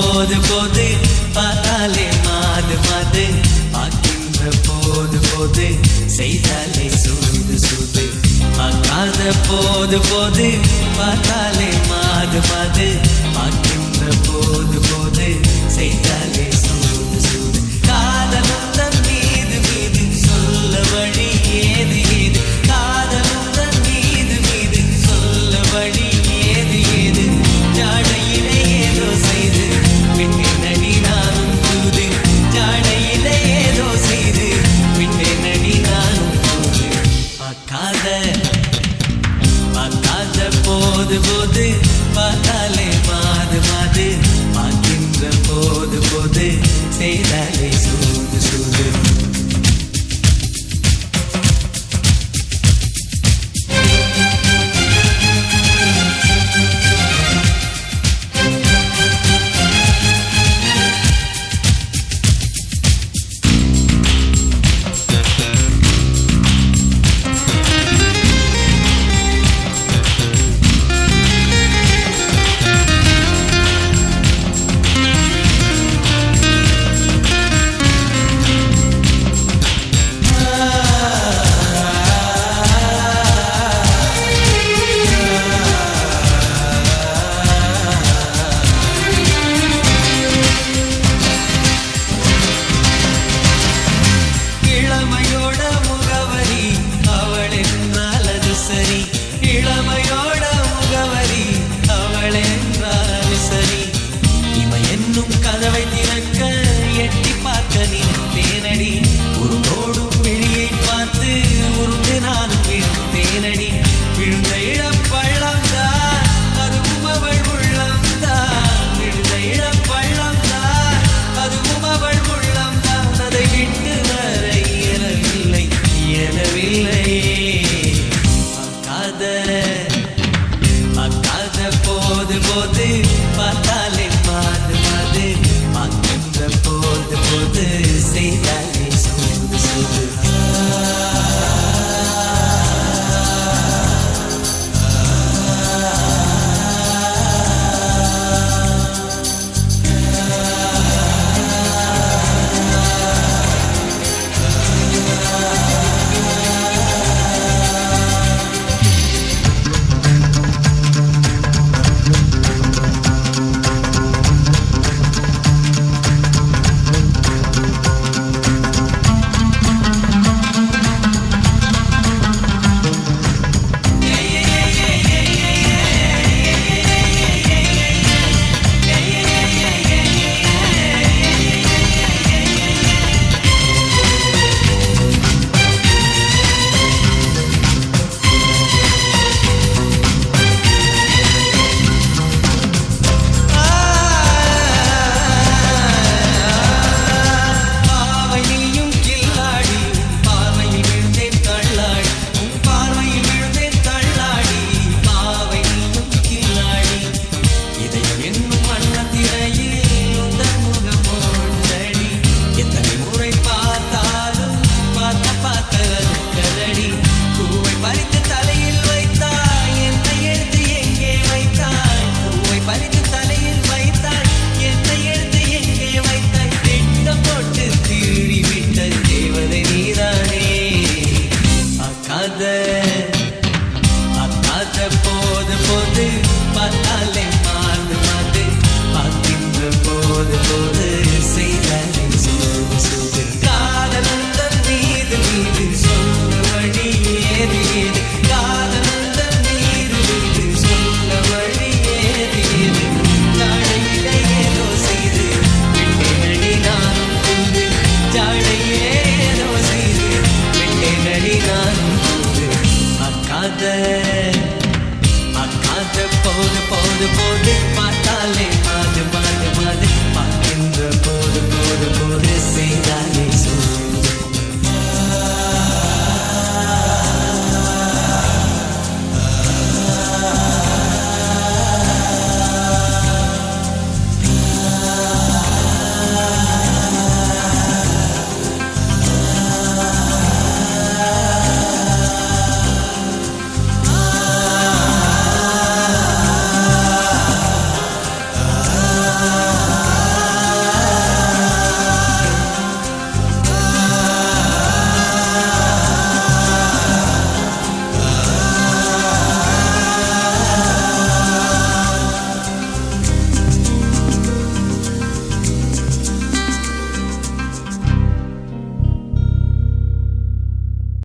போது போது பார்த்தாலே மாது மாது பார்க்கின்ற போது போது செய்தாலே சூது சூது பார்க்காத போது போது பார்த்தாலே மாது மாது பார்க்கின்ற போது போது செய்தாலே சூது சூது காதலும் தன் மீது மீது சொல்ல வழி ஏது ஏது காதலும் தன் மீது மீது சொல்ல வழி ஏது ஏது ஜாடையிலே ஏதோ செய்து விட்டு நடி நானும் தூது ஜாடையிலே ஏதோ செய்து விட்டு நடி நானும் தூது பார்க்காத போது போது பார்த்தாலே மாது மாது பார்க்கின்ற போது போது செய்தாலே சூது சூது போது போது பார்த்தாலே மாது மாது பார்க்கின்ற போது போது செய்தாலே சூது சூது போது போது பார்த்தாலே மாது மாது பார்க்கின்ற போது போது